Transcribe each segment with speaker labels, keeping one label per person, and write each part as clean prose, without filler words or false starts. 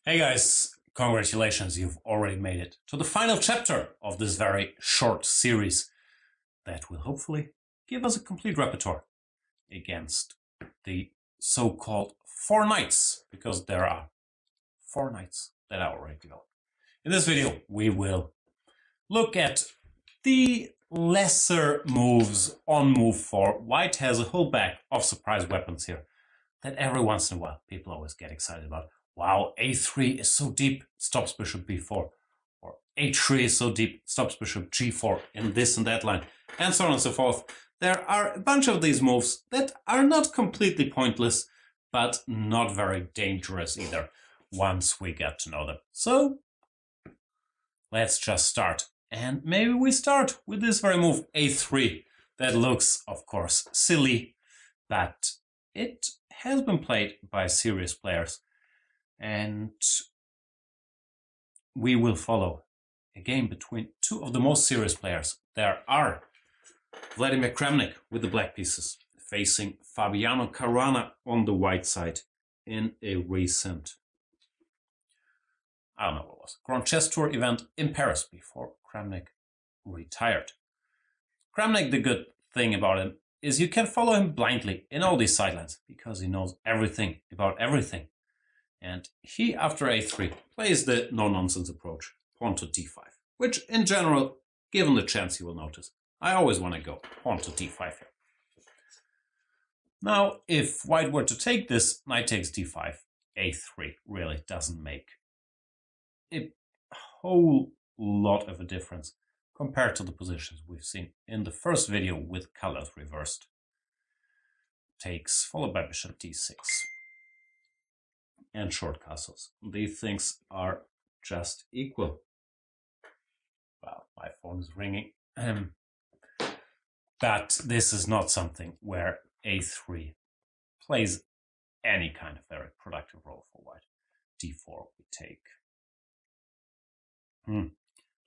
Speaker 1: Hey guys, congratulations, you've already made it to the final chapter of this very short series that will hopefully give us a complete repertoire against the so-called four knights, because there are four knights that are already developed. In this video, we will look at the lesser moves on move 4. White has a whole bag of surprise weapons here that every once in a while people always get excited about. Wow, a3 is so deep, it stops bishop b4. Or h3 is so deep, it stops bishop g4 in this and that line, and so on and so forth. There are a bunch of these moves that are not completely pointless, but not very dangerous either, once we get to know them. So, let's just start. And maybe we start with this very move, a3. That looks, of course, silly, but it has been played by serious players. And we will follow a game between two of the most serious players. There are Vladimir Kramnik with the black pieces facing Fabiano Caruana on the white side in a recent, I don't know what it was, Grand Chess Tour event in Paris before Kramnik retired. Kramnik, the good thing about him is you can follow him blindly in all these sidelines because he knows everything about everything. And he, after a3, plays the no-nonsense approach, pawn to d5, which in general, given the chance you will notice, I always want to go pawn to d5 here. Now, if white were to take this, knight takes d5, a3 really doesn't make a whole lot of a difference compared to the positions we've seen in the first video with colors reversed. Takes, followed by bishop d6. And short castles. These things are just equal. Well, my phone is ringing. But this is not something where a3 plays any kind of very productive role for white. d4 we take.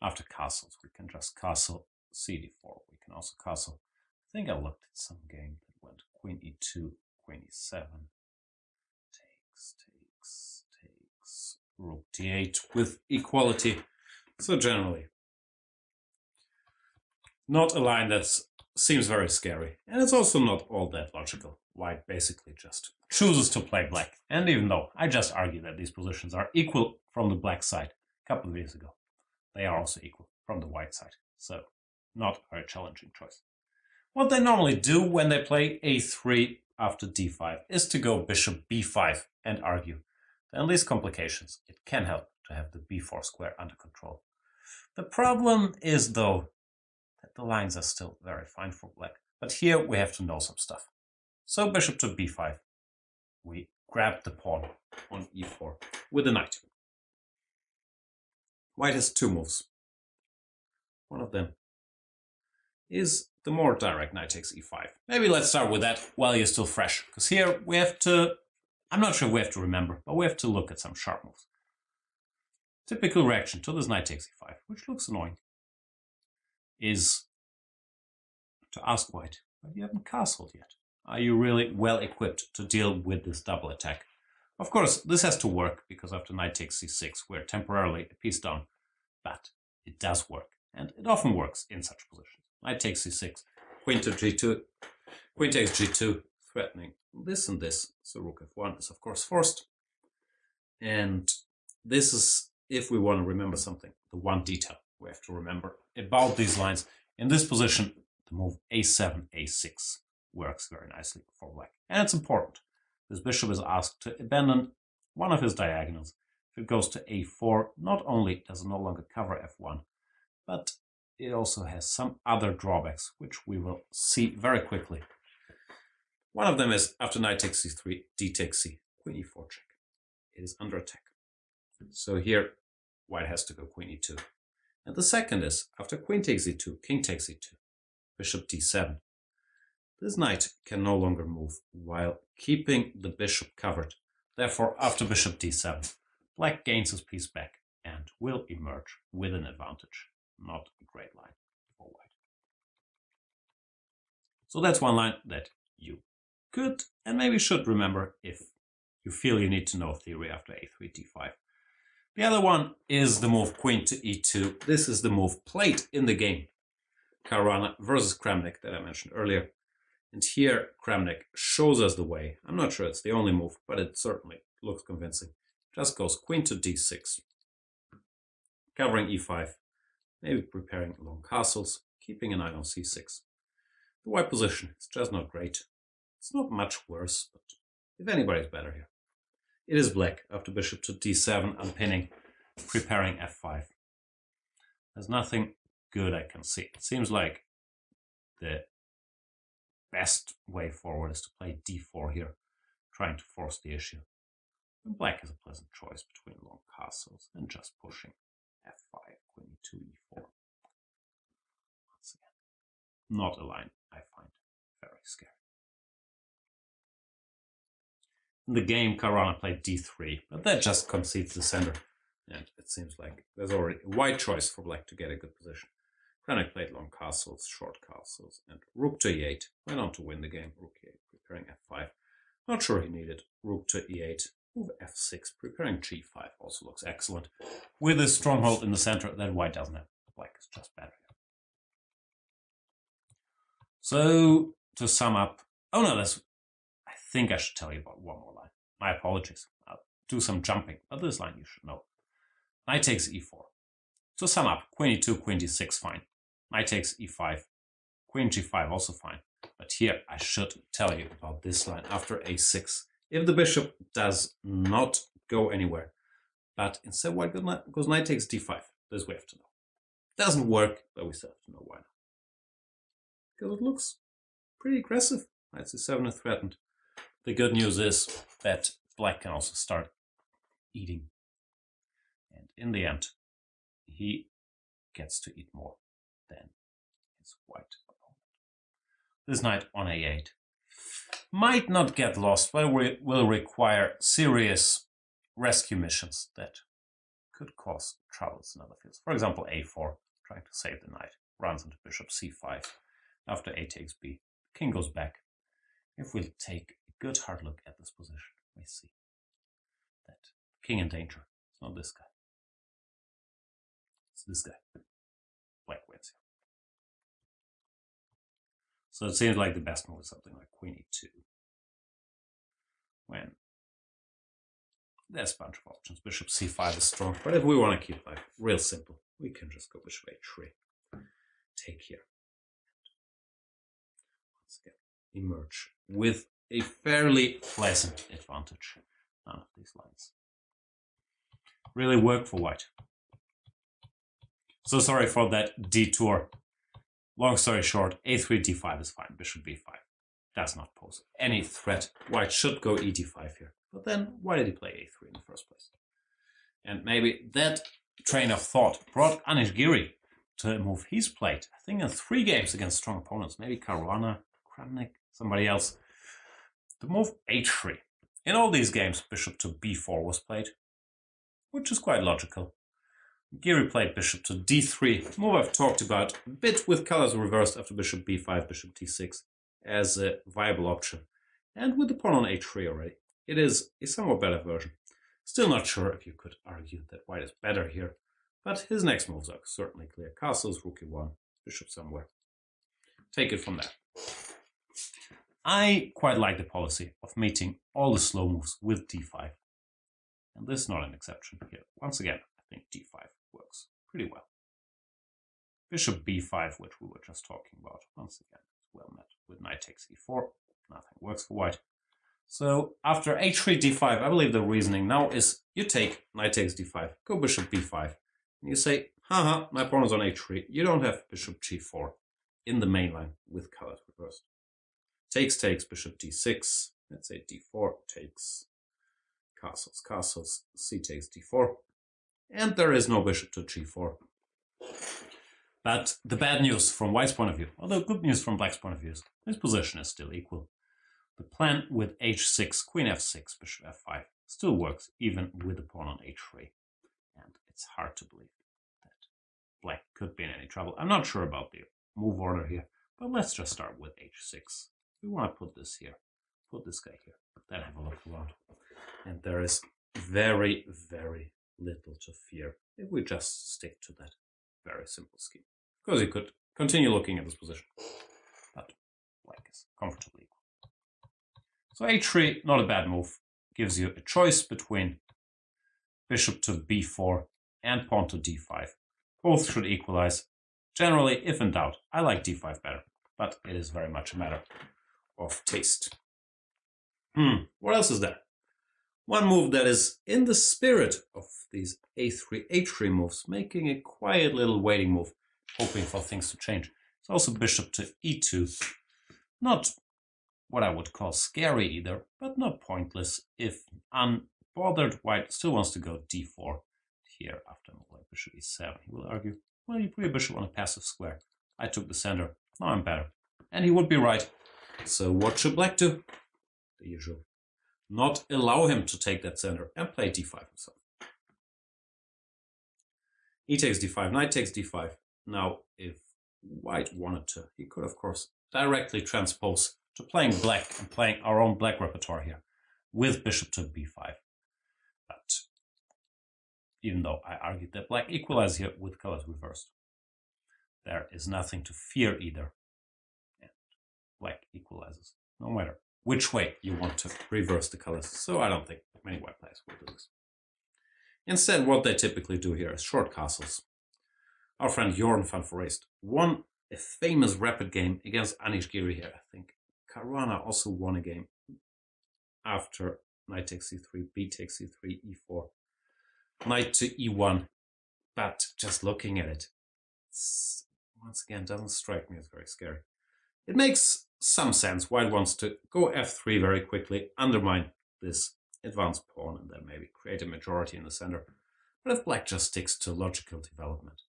Speaker 1: After castles, we can just castle cd4. We can also castle. I think I looked at some game that went queen e2, queen e7. Takes, rook d8 with equality. So generally, not a line that seems very scary. And it's also not all that logical. White basically just chooses to play black. And even though I just argued that these positions are equal from the black side a couple of years ago, they are also equal from the white side. So not a very challenging choice. What they normally do when they play a3 after d5 is to go bishop b5 and argue. In these complications, it can help to have the b4 square under control. The problem is, though, that the lines are still very fine for black. But here we have to know some stuff. So bishop to b5. We grab the pawn on e4 with a knight. White has two moves. One of them is the more direct knight takes e5. Maybe let's start with that while you're still fresh. Because here we have to, I'm not sure we have to remember, but we have to look at some sharp moves. Typical reaction to this knight takes e5, which looks annoying, is to ask white, but you haven't castled yet. Are you really well equipped to deal with this double attack? Of course, this has to work, because after knight takes c6, we're temporarily a piece down. But it does work, and it often works in such positions. Knight takes c6, queen to g2, queen takes g2, threatening this and this. So rook f1 is of course forced. And this is, if we want to remember something, the one detail we have to remember about these lines. In this position, the move a7, a6 works very nicely for black. And it's important. This bishop is asked to abandon one of his diagonals. If it goes to a4, not only does it no longer cover f1, but it also has some other drawbacks, which we will see very quickly. One of them is after knight takes c3, d takes c, queen e4 check. It is under attack. So here, white has to go queen e2. And the second is after queen takes e2, king takes e2, bishop d7. This knight can no longer move while keeping the bishop covered. Therefore, after bishop d7, black gains his piece back and will emerge with an advantage. Not a great line for white. So that's one line that you could and maybe should remember if you feel you need to know theory after a3, d5. The other one is the move queen to e2. This is the move played in the game Caruana versus Kramnik that I mentioned earlier. And here Kramnik shows us the way. I'm not sure it's the only move, but it certainly looks convincing. Just goes queen to d6, covering e5, maybe preparing long castles, keeping an eye on c6. The white position is just not great. It's not much worse, but if anybody's better here. It is black after bishop to d7, unpinning, preparing f5. There's nothing good I can see. It seems like the best way forward is to play d4 here, trying to force the issue. And black is a pleasant choice between long castles and just pushing f5, queen e2, e4. Once again, not a line I find very scary. In the game, Caruana played d3, but that just concedes the center. And it seems like there's already a white choice for black to get a good position. Kramnik played long castles, short castles, and rook to e8. Went on to win the game. Rook e8, preparing f5. Not sure he needed. Rook to e8, move f6, preparing g5. Also looks excellent. With a stronghold in the center that white doesn't have. Black is just better here. So, to sum up... Oh no, I think I should tell you about one more line. My apologies. I'll do some jumping, but this line you should know. Knight takes e4. To sum up, queen e2, queen d6, fine. Knight takes e5, queen g5, also fine. But here I should tell you about this line after a6. If the bishop does not go anywhere, but instead white goes knight takes d5, this we have to know. Doesn't work, but we still have to know why now. Because it looks pretty aggressive. Knight c7 is threatened. The good news is that black can also start eating. And in the end, he gets to eat more than his white opponent. This knight on a8 might not get lost, but will require serious rescue missions that could cause troubles in other fields. For example, a4, trying to save the knight, runs into bishop c5. After a takes b, king goes back. If we take a good hard look at this position, we see that king in danger. It's not this guy. It's this guy. Black wins here. So it seems like the best move is something like queen e2. When there's a bunch of options. Bishop c5 is strong, but if we want to keep life real simple, we can just go bishop h3. Take here. Once again, emerge with a fairly pleasant advantage. None of these lines really work for white. So sorry for that detour. Long story short, a3, d5 is fine. Bishop b5 does not pose any threat. White should go e d5 here. But then, why did he play a3 in the first place? And maybe that train of thought brought Anish Giri to a move he's played, I think, in 3 games against strong opponents. Maybe Caruana, Kramnik, somebody else. The move h3. In all these games, bishop to b4 was played, which is quite logical. Giri played bishop to d3, move I've talked about a bit with colors reversed after bishop b5, bishop t6 as a viable option. And with the pawn on h3 already, it is a somewhat better version. Still not sure if you could argue that white is better here, but his next moves are certainly clear. Castles, rook e1, bishop somewhere. Take it from there. I quite like the policy of meeting all the slow moves with d5. And this is not an exception here. Once again, I think d5 works pretty well. Bishop b5, which we were just talking about, once again, is well met with knight takes e4. Nothing works for white. So after h3, d5, I believe the reasoning now is you take knight takes d5, go bishop b5, and you say, haha, my pawn is on h3. You don't have bishop g4 in the main line with colors reversed. Takes, bishop d6, let's say d4, takes, castles, castles, c takes d4, and there is no bishop to g4. But the bad news from white's point of view, although good news from black's point of view, is this position is still equal. The plan with h6, queen f6, bishop f5 still works even with the pawn on h3. And it's hard to believe that black could be in any trouble. I'm not sure about the move order here, but let's just start with h6. We want to put this here, put this guy here, then have a look around. And there is very, very little to fear if we just stick to that very simple scheme. Of course, you could continue looking at this position, but black is comfortably equal. So h3, not a bad move. Gives you a choice between bishop to b4 and pawn to d5. Both should equalize. Generally, if in doubt, I like d5 better, but it is very much a matter of taste. What else is there? One move that is in the spirit of these a3, h3 moves, making a quiet little waiting move, hoping for things to change. It's also bishop to e2. Not what I would call scary either, but not pointless. If unbothered, white still wants to go d4 here after bishop e7. He will argue, well, you put your bishop on a passive square. I took the center. Now I'm better. And he would be right. So what should black do? The usual. Not allow him to take that center and play d5 himself. E takes d5, knight takes d5. Now, if white wanted to, he could, of course, directly transpose to playing black and playing our own black repertoire here with bishop to b5. But even though I argued that black equalizes here with colors reversed, there is nothing to fear either. And black equalizes no matter which way you want to reverse the colors. So I don't think many white players will do this. Instead, what they typically do here is short castles. Our friend Jorn van Foreest won a famous rapid game against Anish Giri here, I think. Caruana also won a game after knight takes c3, b takes c3, e4, knight to e1. But just looking at it, once again, doesn't strike me as very scary. It makes some sense. White wants to go f3 very quickly, undermine this advanced pawn, and then maybe create a majority in the center. But if black just sticks to logical development,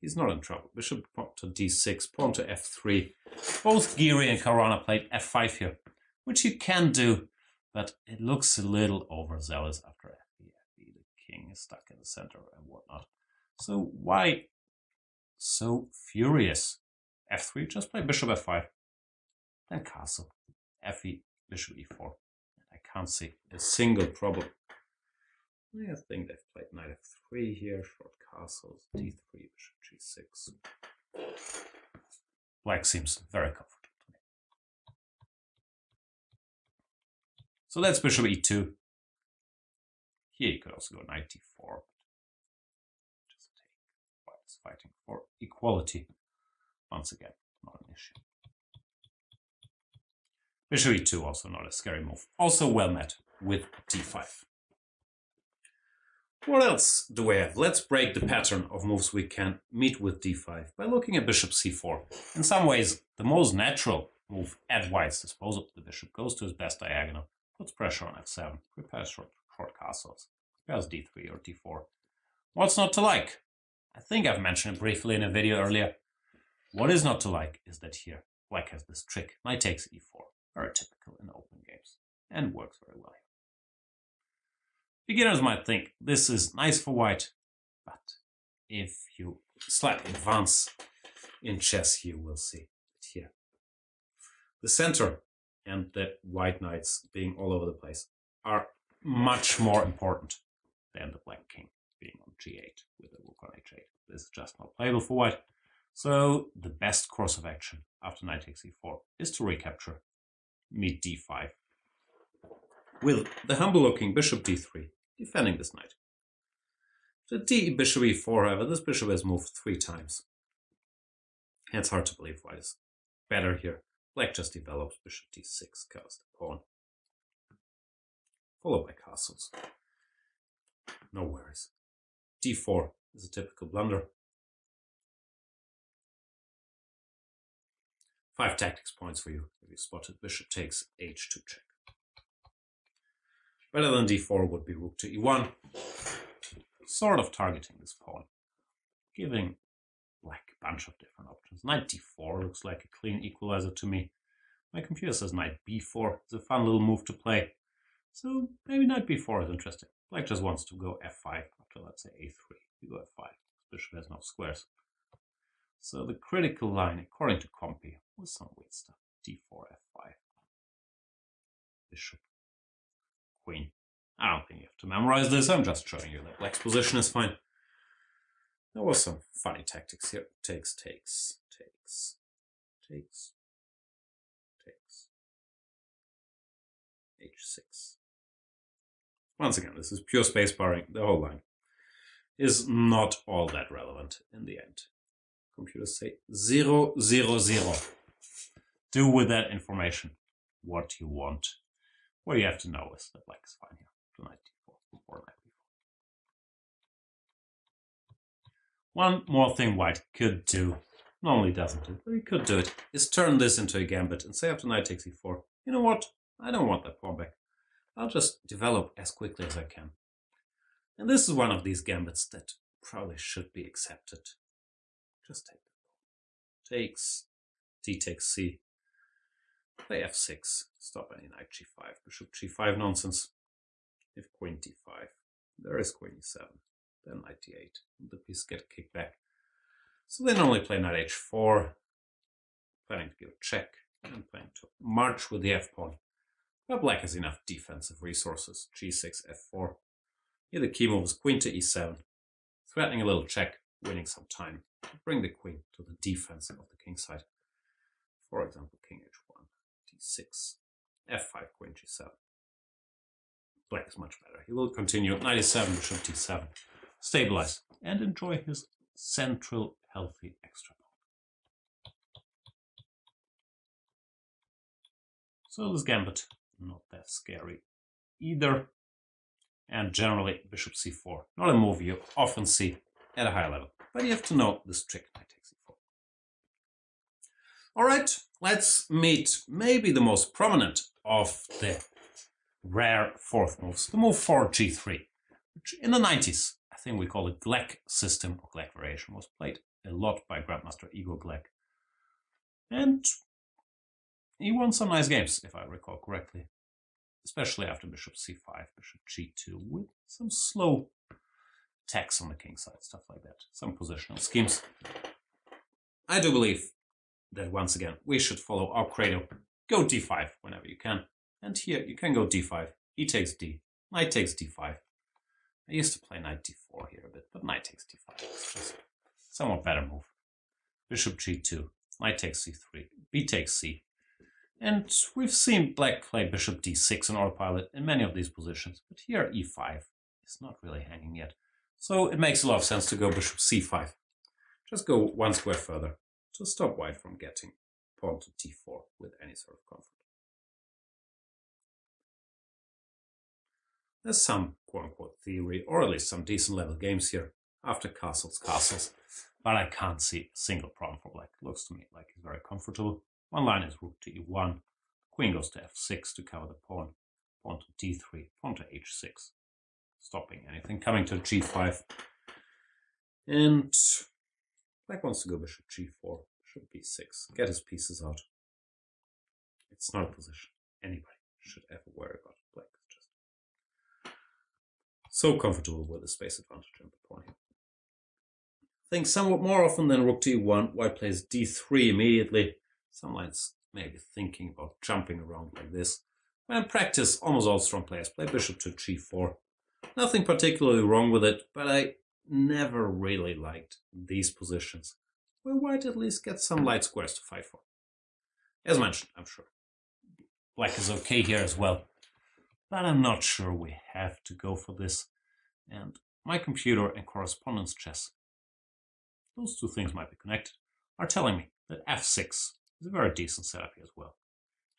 Speaker 1: he's not in trouble. Bishop to d6, pawn to f3. Both Giri and Caruana played f5 here, which you can do, but it looks a little overzealous after fb, fb. The king is stuck in the center and whatnot. So why so furious? f3, just play bishop f5, then castle, fe, bishop e4. I can't see a single problem. I think they've played knight f3 here, short castles, d3, bishop g6. Black seems very comfortable to me. So that's bishop e2. Here you could also go knight d4. Just take. White is fighting for equality. Once again, not an issue. Bishop e2, also not a scary move. Also well met with d5. What else do we have? Let's break the pattern of moves we can meet with d5 by looking at bishop c4. In some ways, the most natural move at white's disposal. The bishop goes to his best diagonal, puts pressure on f7, prepares short castles, prepares d3 or d4. What's not to like? I think I've mentioned it briefly in a video earlier. What is not to like is that here black has this trick. Knight takes e4. Very typical in open games and works very well here. Beginners might think this is nice for white, but if you slightly advance in chess, you will see it here. The center and the white knights being all over the place are much more important than the black king being on g8 with the rook on h8. This is just not playable for white. So the best course of action after knight takes e4 is to recapture, meet d5, with the humble-looking bishop d3 defending this knight. To d bishop e4, however, this bishop has moved 3 times. And it's hard to believe white is better here. Black just develops bishop d6, covers the pawn, followed by castles. No worries. d4 is a typical blunder. 5 tactics points for you if you spotted bishop takes h2 check. Better than d4 would be rook to e1, sort of targeting this pawn, giving black a bunch of different options. Knight d4 looks like a clean equalizer to me. My computer says knight b4 is a fun little move to play, so maybe knight b4 is interesting. Black just wants to go f5 after, let's say, a3. You go f5. This bishop has no squares. So the critical line, according to Compy, was some weird stuff. d4, f5. Bishop, queen, I don't think you have to memorize this. I'm just showing you that black's position is fine. There was some funny tactics here. Takes, takes, takes, takes, takes. H6. Once again, this is pure space barring. The whole line is not all that relevant in the end. Computers say 0, 0, 0. Do with that information what you want. What you have to know is that black is fine here. To knight d4 or knight b4. One more thing white could do, normally doesn't do, but he could do it, is turn this into a gambit and say after knight takes e4, you know what, I don't want that pawn back. I'll just develop as quickly as I can. And this is one of these gambits that probably should be accepted. Just take the pawn. Takes, d takes c, play f6, stop any knight g5, bishop g5 nonsense. If queen d5, there is queen e7, then knight d8, the piece get kicked back. So they normally play knight h4, planning to give a check, and planning to march with the f-pawn. But black has enough defensive resources, g6, f4. Here the key move is queen to e7, threatening a little check, winning some time, to bring the queen to the defense of the king side. For example, king h1, d6, f5, queen g7. Black is much better. He will continue knight e7, bishop d7, stabilize, and enjoy his central healthy extra pawn. So this gambit, not that scary either. And generally, bishop c4, not a move you often see at a high level. But you have to know this trick, knight takes e4. All right, let's meet maybe the most prominent of the rare fourth moves, the move 4g3, which in the 90s, I think we call it Gleck system or Gleck variation, was played a lot by Grandmaster Igor Gleck. And he won some nice games, if I recall correctly, especially after bishop c5, bishop g2, with some slow attacks on the king side, stuff like that, some positional schemes. I do believe that once again, we should follow our credo, go d5 whenever you can. And here you can go d5, e takes d, knight takes d5. I used to play knight d4 here a bit, but knight takes d5 is just a somewhat better move. Bishop g2, knight takes c3, b takes c. And we've seen black play bishop d6 on autopilot in many of these positions, but here e5 is not really hanging yet. So it makes a lot of sense to go bishop c5. Just go one square further to stop white from getting pawn to d4 with any sort of comfort. There's some quote-unquote theory, or at least some decent level games here, after castles, but I can't see a single problem for black. It looks to me like he's very comfortable. One line is rook to e1, queen goes to f6 to cover the pawn, pawn to d3, pawn to h6, stopping anything coming to g5. And black wants to go bishop g4, bishop b6, get his pieces out. It's not a position anybody should ever worry about. Black is just so comfortable with the space advantage on the pawn here. I think somewhat more often than rook to e1, white plays d3 immediately. Some lines may be thinking about jumping around like this. When in practice, almost all strong players play bishop to g4. Nothing particularly wrong with it, but I never really liked these positions, where white at least gets some light squares to fight for. As mentioned, I'm sure black is okay here as well, but I'm not sure we have to go for this. And my computer and correspondence chess, those two things might be connected, are telling me that f6 is a very decent setup here as well.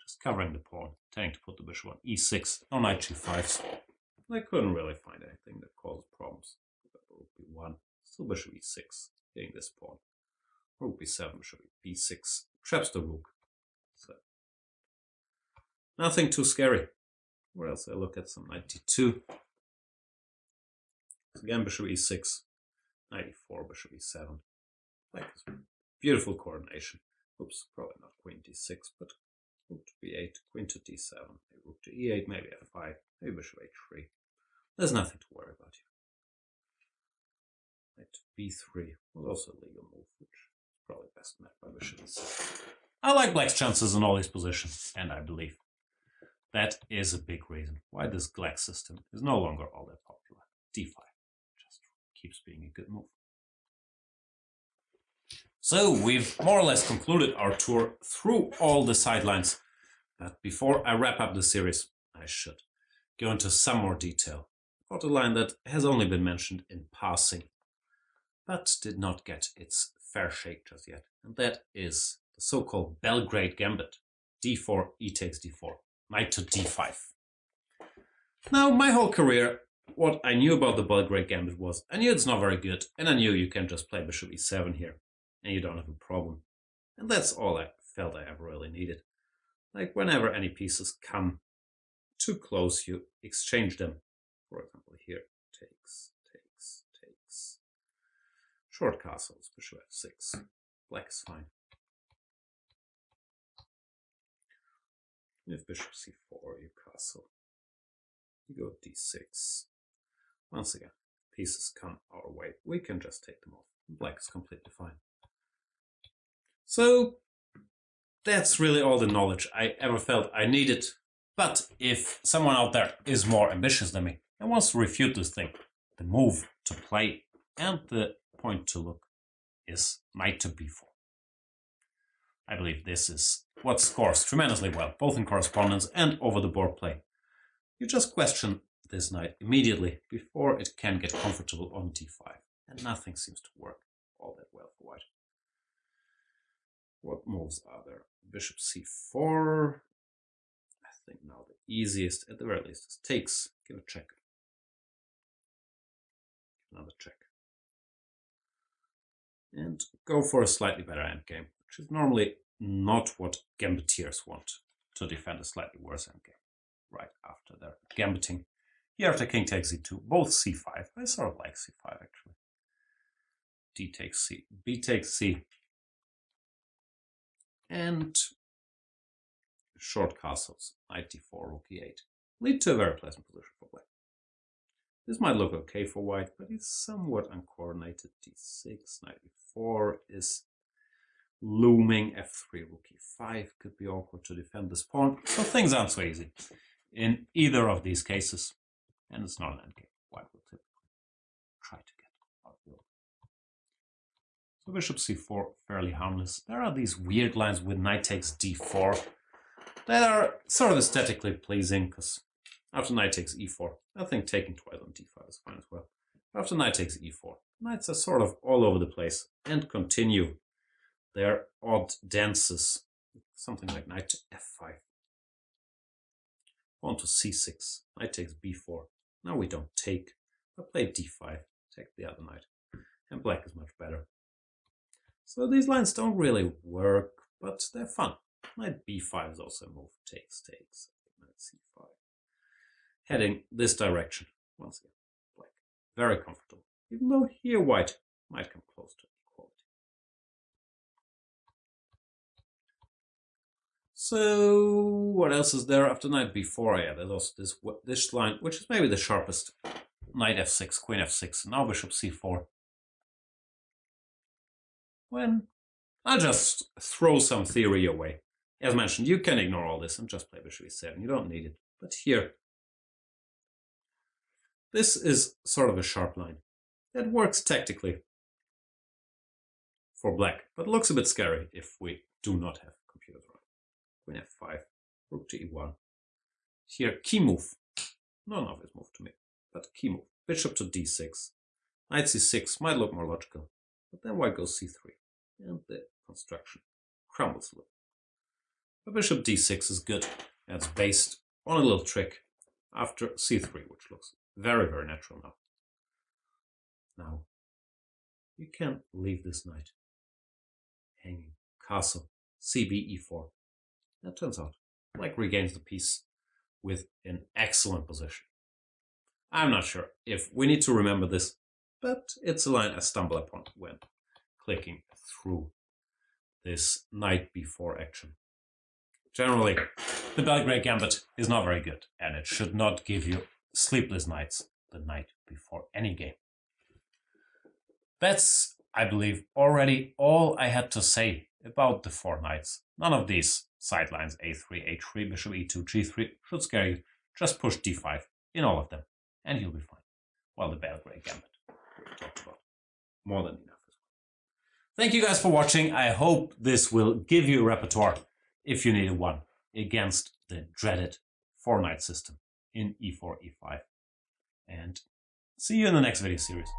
Speaker 1: Just covering the pawn, tending to put the bishop on e6, no knight g5s. I couldn't really find anything that causes problems. Rook b1, still bishop e6, hitting this pawn. Rook b7, bishop b6, traps the rook. So, nothing too scary. Where else I look at some knight d2. Again, bishop e6, knight e4, bishop e7. Like this beautiful coordination. Oops, probably not queen d6, but rook to b8, queen to d7, maybe rook to e8, maybe f5, maybe bishop h3. There's nothing to worry about here. Knight to b3 was also a legal move, which is probably best met by bishop e7. I like black's chances in all these positions, and I believe that is a big reason why this Gleck system is no longer all that popular. d5 just keeps being a good move. So we've more or less concluded our tour through all the sidelines. But before I wrap up the series, I should go into some more detail about a line that has only been mentioned in passing, but did not get its fair shake just yet. And that is the so-called Belgrade Gambit. d4, e takes d4, knight to d5. Now, my whole career, what I knew about the Belgrade Gambit was, I knew it's not very good, and I knew you can just play bishop e7 here, and you don't have a problem. And that's all I felt I ever really needed. Like, whenever any pieces come too close, you exchange them. For example, here, takes. Short castles, bishop f6. Black is fine. If bishop c4, you castle. You go d6. Once again, pieces come our way. We can just take them off. Black is completely fine. So, that's really all the knowledge I ever felt I needed. But if someone out there is more ambitious than me and wants to refute this thing, the move to play and the point to look is knight to b4. I believe this is what scores tremendously well, both in correspondence and over the board play. You just question this knight immediately before it can get comfortable on d5, and nothing seems to work all that well for white. What moves are there? Bishop c4. I think now the easiest, at the very least, is takes. Give a check. Another check. And go for a slightly better endgame, which is normally not what gambiteers want, to defend a slightly worse endgame. Right after their gambiting. Here after king takes e2, both c5. I sort of like c5 actually. D takes c, b takes c. And short castles, knight d4, rook e8, lead to a very pleasant position for black. This might look okay for white, but it's somewhat uncoordinated. d6, knight e4 is looming, f3, rook e5 could be awkward to defend this pawn. So things aren't so easy in either of these cases. And it's not an endgame. White will typically try to get outbuilt. So bishop c4, fairly harmless. There are these weird lines with knight takes d4 that are sort of aesthetically pleasing, because after knight takes e4, I think taking twice on d5 is fine as well. After knight takes e4, knights are sort of all over the place and continue their odd dances. Something like knight to f5. Pawn to c6, knight takes b4. Now we don't take, but play d5, take the other knight. And black is much better. So these lines don't really work, but they're fun. Knight b5 is also a move. Takes. Knight c5. Heading this direction. Once again, black. Very comfortable. Even though here white might come close to equality. So what else is there after knight b4? Yeah, there's also this line, which is maybe the sharpest. Knight f6, queen f6, now bishop c4. When I'll just throw some theory away. As mentioned, you can ignore all this and just play bishop e7. You don't need it. But here, this is sort of a sharp line that works tactically for black, but looks a bit scary if we do not have computers around. Queen f5, rook to e1. Here, key move. Not an obvious move to me, but key move. Bishop to d6. Knight c6 might look more logical, but then white goes c3, and the construction crumbles a little. But bishop d6 is good. That's based on a little trick after c3, which looks very, very natural now. Now, you can leave this knight hanging. Castle, cb, e4. That turns out black regains the piece with an excellent position. I'm not sure if we need to remember this, but it's a line I stumble upon when clicking through this knight b4 action. Generally, the Belgrade Gambit is not very good, and it should not give you sleepless nights the night before any game. That's, I believe, already all I had to say about the four knights. None of these sidelines a3, h3, bishop e2, g3 should scare you. Just push d5 in all of them, and you'll be fine. Well, the Belgrade Gambit we talked about. More than enough as well. Thank you guys for watching. I hope this will give you a repertoire, if you needed one, against the dreaded 4-knight system in e4, e5. And see you in the next video series.